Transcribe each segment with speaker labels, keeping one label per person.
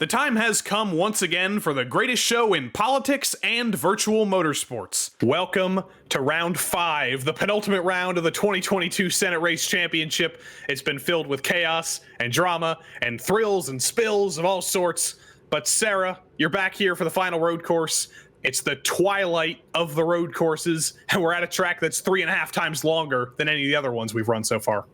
Speaker 1: The time has come once again for the greatest show in politics and virtual motorsports. Welcome to round 5, the penultimate round of the 2022 Senate Race Championship. It's been filled with chaos and drama and thrills and spills of all sorts. But Sara, you're back here for the final road course. It's the twilight of the road courses, and we're at a track that's 3.5 times longer than any of the other ones we've run so far.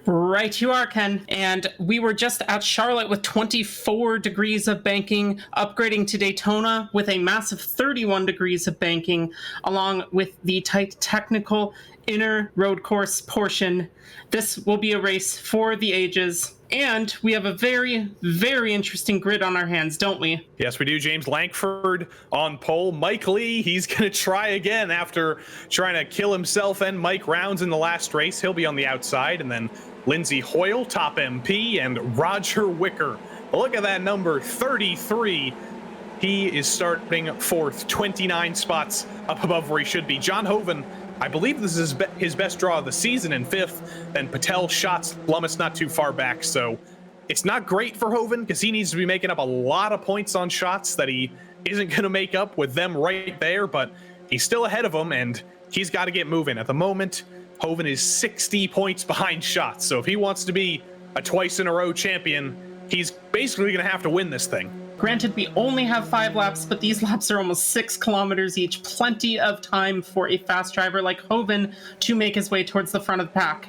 Speaker 2: Right you are, Ken. And we were just at Charlotte with 24 degrees of banking, upgrading to Daytona with a massive 31 degrees of banking, along with the tight technical inner road course portion. This will be a race for the ages. And we have a very, very interesting grid on our hands, don't we?
Speaker 1: Yes, we do. James Lankford on pole. Mike Lee, he's going to try again after trying to kill himself and Mike Rounds in the last race. He'll be on the outside. And then Lindsey Hoyle, top MP, and Roger Welker. Look at that number, 33. He is starting 4th, 29 spots up above where he should be. John Hoven, I believe this is his best draw of the season in 5th. Then Patel, Schatz, Lummis not too far back. So it's not great for Hoven because he needs to be making up a lot of points on shots that he isn't going to make up with them right there. But he's still ahead of them, and he's got to get moving. At the moment, Hoven is 60 points behind Schatz. So if he wants to be a twice-in-a-row champion, he's basically going to have to win this thing.
Speaker 2: Granted, we only have 5 laps, but these laps are almost 6 kilometers each. Plenty of time for a fast driver like Hoven to make his way towards the front of the pack.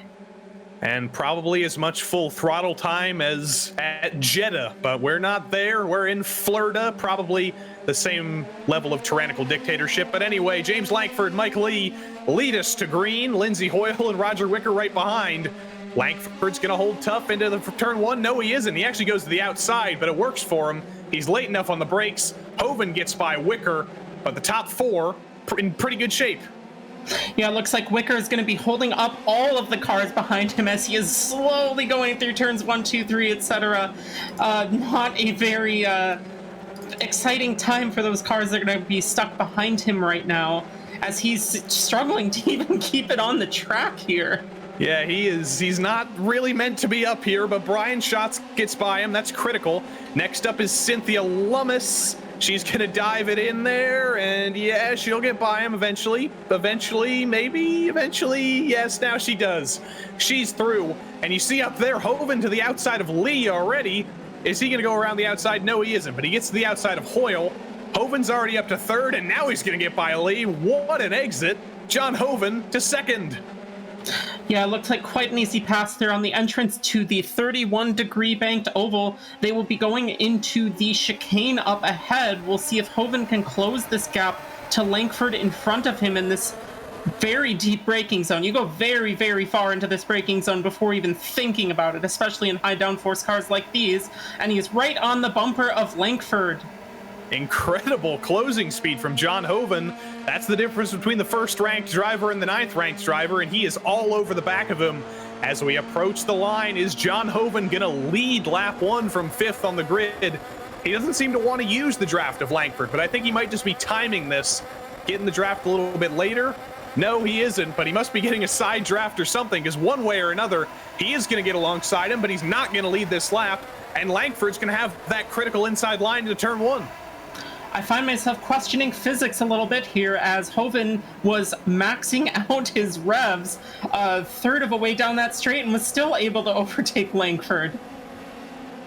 Speaker 1: And probably as much full throttle time as at Jeddah, but we're not there. We're in Florida, probably the same level of tyrannical dictatorship. But anyway, James Lankford, Mike Lee lead us to green. Lindsey Hoyle and Roger Welker right behind. Lankford's going to hold tough into the turn 1. No, he isn't. He actually goes to the outside, but it works for him. He's late enough on the brakes. Hoven gets by Welker, but the top 4 in pretty good shape.
Speaker 2: Yeah, it looks like Welker is going to be holding up all of the cars behind him as he is slowly going through turns 1, 2, 3, etc. Not a very exciting time for those cars that are going to be stuck behind him right now, as he's struggling to even keep it on the track here.
Speaker 1: Yeah, he's not really meant to be up here, but Brian Schatz gets by him. That's critical. Next up is Cynthia Lummis. She's going to dive it in there, and yeah, she'll get by him eventually. Eventually, yes, now she does. She's through, and you see up there, Hoven to the outside of Lee already. Is he going to go around the outside? No, he isn't, but he gets to the outside of Hoyle. Hoven's already up to 3rd, and now he's going to get by Lee. What an exit. John Hoven to 2nd.
Speaker 2: Yeah, it looks like quite an easy pass there on the entrance to the 31-degree banked oval. They will be going into the chicane up ahead. We'll see if Hoven can close this gap to Lankford in front of him in this very deep braking zone. You go very, very far into this braking zone before even thinking about it, especially in high downforce cars like these. And he's right on the bumper of Lankford.
Speaker 1: Incredible closing speed from John Hoven. That's the difference between the 1st-ranked driver and the 9th-ranked driver, and he is all over the back of him. As we approach the line, is John Hoven going to lead lap 1 from 5th on the grid? He doesn't seem to want to use the draft of Lankford, but I think he might just be timing this, getting the draft a little bit later. No, he isn't, but he must be getting a side draft or something, because one way or another, he is going to get alongside him, but he's not going to lead this lap, and Lankford's going to have that critical inside line into turn 1.
Speaker 2: I find myself questioning physics a little bit here, as Hoven was maxing out his revs a third of a way down that straight and was still able to overtake Lankford.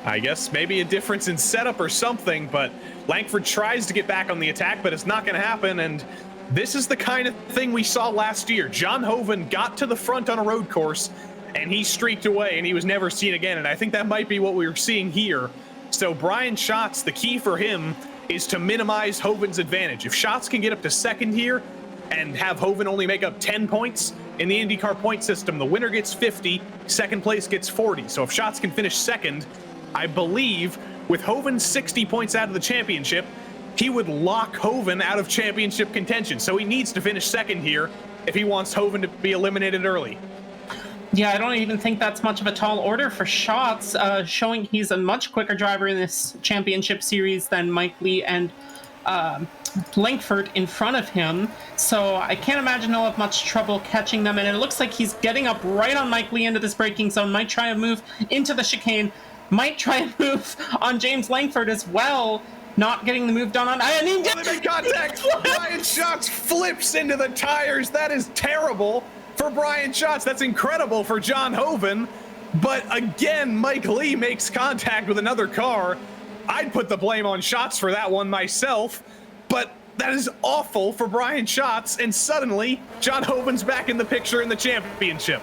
Speaker 1: I guess maybe a difference in setup or something, but Lankford tries to get back on the attack, but it's not going to happen, and this is the kind of thing we saw last year. John Hoven got to the front on a road course, and he streaked away, and he was never seen again, and I think that might be what we were seeing here. So Brian Schatz, the key for him is to minimize Hoven's advantage. If Schatz can get up to 2nd here and have Hoven only make up 10 points, in the IndyCar point system, the winner gets 50, 2nd place gets 40. So if Schatz can finish 2nd, I believe with Hoven 60 points out of the championship, he would lock Hoven out of championship contention. So he needs to finish 2nd here if he wants Hoven to be eliminated early.
Speaker 2: Yeah, I don't even think that's much of a tall order for Schatz, showing he's a much quicker driver in this championship series than Mike Lee and Lankford in front of him. So I can't imagine he'll have much trouble catching them. And it looks like he's getting up right on Mike Lee into this braking zone, might try a move into the chicane. Might try and move on James Langford as well. Not getting the move done on. And he did.
Speaker 1: They make contact. Brian Schatz flips into the tires. That is terrible for Brian Schatz. That's incredible for John Hoven. But again, Mike Lee makes contact with another car. I'd put the blame on Schatz for that one myself, but that is awful for Brian Schatz. And suddenly, John Hoven's back in the picture in the championship.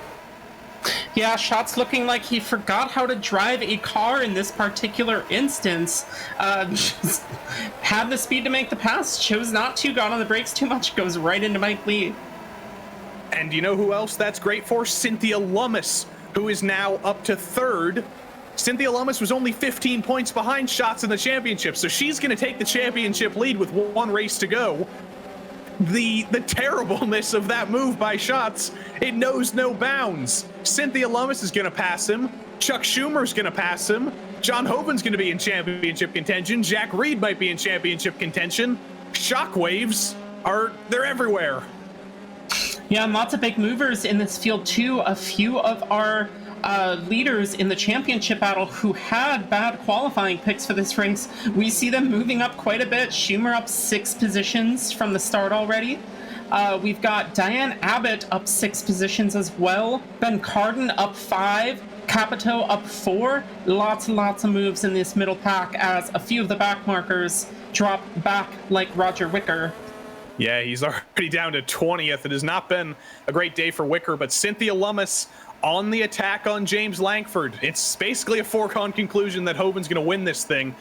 Speaker 2: Yeah, Schatz looking like he forgot how to drive a car in this particular instance. Just had the speed to make the pass, chose not to, got on the brakes too much, goes right into Mike Lee.
Speaker 1: And you know who else that's great for? Cynthia Lummis, who is now up to third. Cynthia Lummis was only 15 points behind Schatz in the championship, so she's going to take the championship lead with one race to go. The terribleness of that move by Schatz, it knows no bounds. Cynthia Lummis is going to pass him. Chuck Schumer's going to pass him. John Hoven's going to be in championship contention. Jack Reed might be in championship contention. Shockwaves they're everywhere.
Speaker 2: Yeah, and lots of big movers in this field too. A few of our leaders in the championship battle who had bad qualifying picks for this race, we see them moving up quite a bit. Schumer up 6 positions from the start already. We've got Diane Abbott up 6 positions as well. Ben Cardin up 5. Capito up 4. Lots and lots of moves in this middle pack as a few of the back markers drop back like Roger Wicker.
Speaker 1: Yeah, he's already down to 20th. It has not been a great day for Wicker, but Cynthia Lummis on the attack on James Langford. It's basically a foregone conclusion that Hoven's going to win this thing,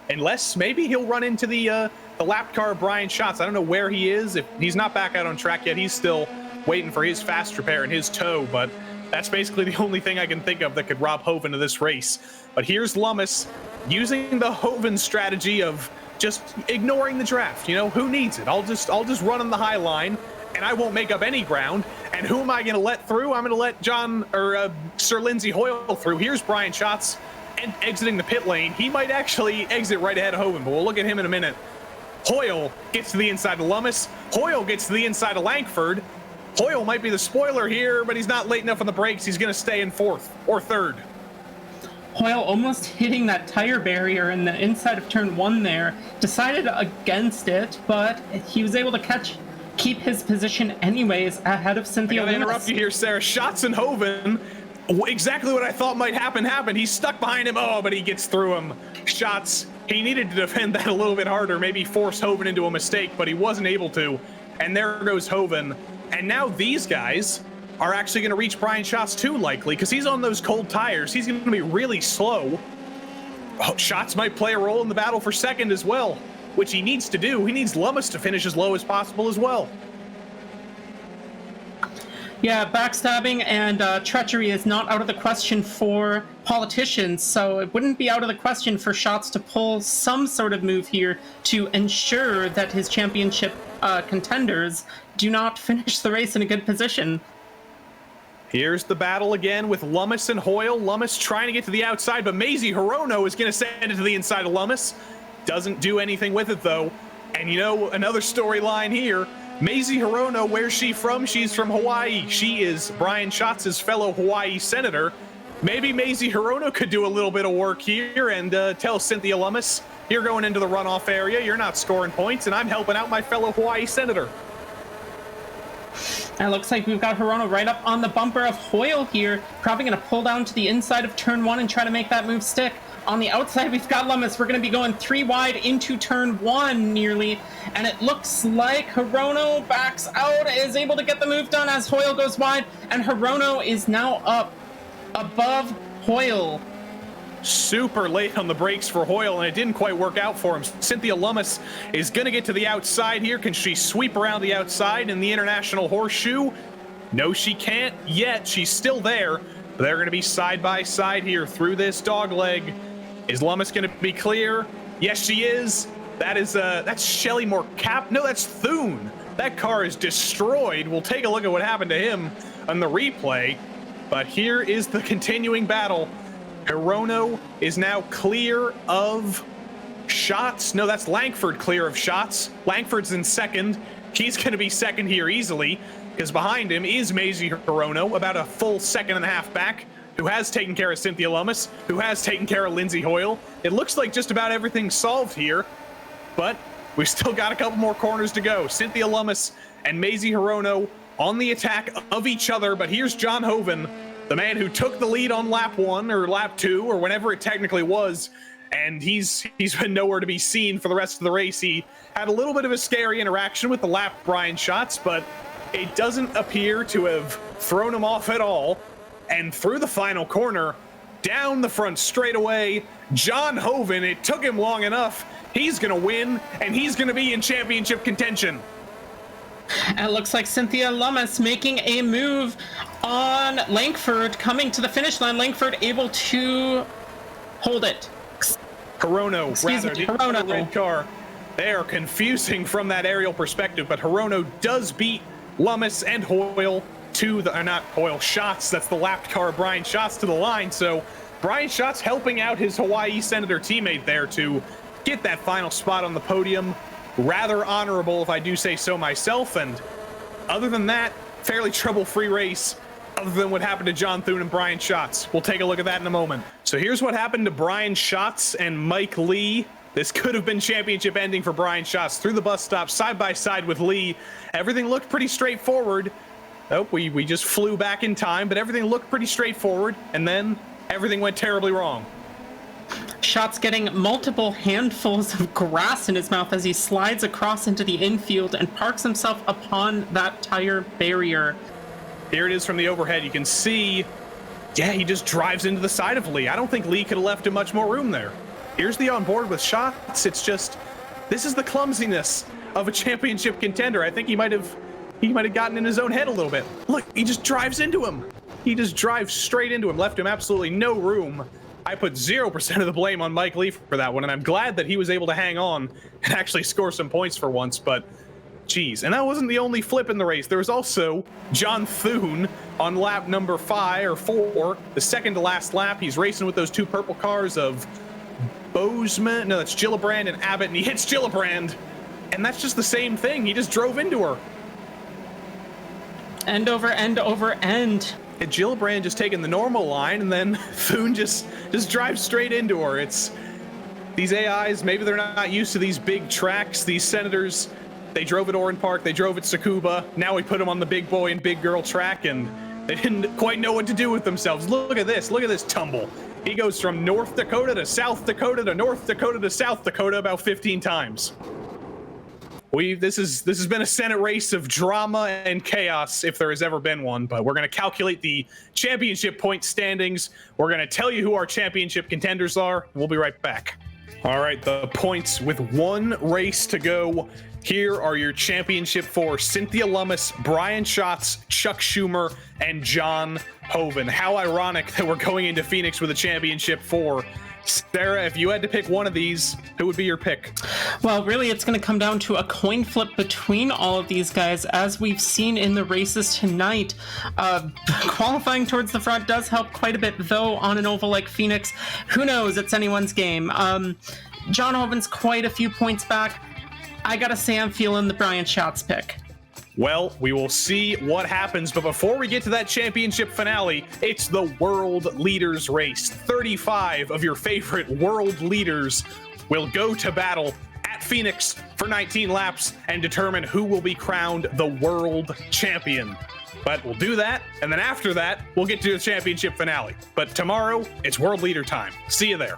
Speaker 1: unless maybe he'll run into the lap car of Brian Schatz. I don't know where he is. If he's not back out on track yet, he's still waiting for his fast repair and his tow, but that's basically the only thing I can think of that could rob Hoven of this race. But here's Lummis using the Hoven strategy of just ignoring the draft. You know, who needs it? I'll just run on the high line, and I won't make up any ground. And who am I going to let through? I'm going to let Sir Lindsay Hoyle through. Here's Brian Schatz and exiting the pit lane. He might actually exit right ahead of Hoven, but we'll look at him in a minute. Hoyle gets to the inside of Lummis. Hoyle gets to the inside of Langford. Hoyle might be the spoiler here, but he's not late enough on the brakes. He's going to stay in 4th or 3rd.
Speaker 2: Hoyle almost hitting that tire barrier in the inside of turn 1 there. Decided against it, but he was able to keep his position anyways ahead of Cynthia Lummis.
Speaker 1: I gotta interrupt you here, Sarah. Schatz and Hoven, exactly what I thought might happen happened. He's stuck behind him. Oh, but he gets through him. Schatz, he needed to defend that a little bit harder, maybe force Hoven into a mistake, but he wasn't able to. And there goes Hoven. And now these guys are actually going to reach Brian Schatz too, likely, because he's on those cold tires. He's going to be really slow. Oh, Schatz might play a role in the battle for second as well, which he needs to do. He needs Lummis to finish as low as possible as well.
Speaker 2: Yeah, backstabbing and treachery is not out of the question for politicians, so it wouldn't be out of the question for Schatz to pull some sort of move here to ensure that his championship contenders do not finish the race in a good position.
Speaker 1: Here's the battle again with Lummis and Hoyle. Lummis trying to get to the outside, but Maisie Hirono is going to send it to the inside of Lummis. Doesn't do anything with it, though. And you know, another storyline here. Maisie Hirono, where's she from? She's from Hawaii. She is Brian Schatz's fellow Hawaii senator. Maybe Maisie Hirono could do a little bit of work here and tell Cynthia Lummis, you're going into the runoff area, you're not scoring points, and I'm helping out my fellow Hawaii senator.
Speaker 2: It looks like we've got Hirono right up on the bumper of Hoyle here. Probably going to pull down to the inside of turn 1 and try to make that move stick. On the outside, we've got Lummis. We're going to be going 3 wide into turn 1 nearly. And it looks like Hirono backs out, is able to get the move done as Hoyle goes wide. And Hirono is now up above Hoyle.
Speaker 1: Super late on the brakes for Hoyle, and it didn't quite work out for him. Cynthia Lummis is going to get to the outside here. Can she sweep around the outside in the International Horseshoe? No, she can't yet. She's still there. They're going to be side by side here through this dogleg. Is Lummis going to be clear? Yes, she is. That's Shelly Morcap. No, that's Thune. That car is destroyed. We'll take a look at what happened to him on the replay. But here is the continuing battle. Hirono is now clear of Schatz. No, that's Langford clear of Schatz. Langford's in second. He's going to be second here easily because behind him is Maisie Hirono, about a full second and a half back. who has taken care of Cynthia Lummis, who has taken care of Lindsay Hoyle. It looks like just about everything's solved here, but we've still got a couple more corners to go. Cynthia Lummis and Maisie Hirono on the attack of each other, but here's John Hoven, the man who took the lead on lap 1 or lap 2 or whenever it technically was, and he's been nowhere to be seen for the rest of the race. He had a little bit of a scary interaction with the lap Brian shots, but it doesn't appear to have thrown him off at all. And through the final corner, down the front straightaway, John Hoven, it took him long enough. He's gonna win, and he's gonna be in championship contention.
Speaker 2: It looks like Cynthia Lummis making a move on Langford, coming to the finish line. Langford able to hold it.
Speaker 1: Hirono,
Speaker 2: Hirono.
Speaker 1: The red car. They are confusing from that aerial perspective, but Hirono does beat Lummis and Hoyle to the, not Hoyle, Schatz. That's the lapped car, Brian Schatz, to the line. So Brian Schatz helping out his Hawaii Senator teammate there to get that final spot on the podium. Rather honorable, if I do say so myself. And other than that, fairly trouble-free race, other than what happened to John Thune and Brian Schatz. We'll take a look at that in a moment. So here's what happened to Brian Schatz and Mike Lee. This could have been championship ending for Brian Schatz. Through the bus stop, side by side with Lee. Everything looked pretty straightforward. Oh, we just flew back in time, but everything looked pretty straightforward. And then everything went terribly wrong.
Speaker 2: Schatz getting multiple handfuls of grass in his mouth as he slides across into the infield and parks himself upon that tire barrier.
Speaker 1: Here it is from the overhead. You can see, yeah, he just drives into the side of Lee. I don't think Lee could have left him much more room there. Here's the onboard with Schatz. It's just, this is the clumsiness of a championship contender. I think he might have gotten in his own head a little bit. Look, he just drives into him. He just drives straight into him, left him absolutely no room. I put 0% of the blame on Mike Lee for that one, and I'm glad that he was able to hang on and actually score some points for once, but geez. And that wasn't the only flip in the race. There was also John Thune on lap number 5 or 4, the second to last lap. He's racing with those two purple cars of Bozeman, no, that's Gillibrand and Abbott, and he hits Gillibrand, and that's just the same thing. He just drove into her.
Speaker 2: End over end over end.
Speaker 1: And Gillibrand just taking the normal line, and then Thune just drives straight into her. It's these AIs, maybe they're not used to these big tracks. These Senators, they drove at Oran Park, they drove at Tsukuba. Now we put them on the big boy and big girl track, and they didn't quite know what to do with themselves. Look at this tumble. He goes from North Dakota to South Dakota to North Dakota to South Dakota about 15 times. This has been a Senate race of drama and chaos, if there has ever been one, but we're going to calculate the championship point standings. We're going to tell you who our championship contenders are, and we'll be right back. All right, the points with one race to go. Here are your championship for Cynthia Lummis, Brian Schatz, Chuck Schumer, and John Hoven. How ironic that we're going into Phoenix with a championship for. Sarah, if you had to pick one of these, who would be your pick?
Speaker 2: Well, really, it's going to come down to a coin flip between all of these guys, as we've seen in the races tonight. Qualifying towards the front does help quite a bit, though, on an oval like Phoenix. Who knows? It's anyone's game. John Hoven's quite a few points back. I gotta say I'm feeling the Brian Schatz pick.
Speaker 1: Well, we will see what happens, but before we get to that championship finale, it's the World Leaders Race. 35 of your favorite world leaders will go to battle at Phoenix for 19 laps and determine who will be crowned the world champion. But we'll do that, and then after that, we'll get to the championship finale. But tomorrow, it's World Leader time. See you there.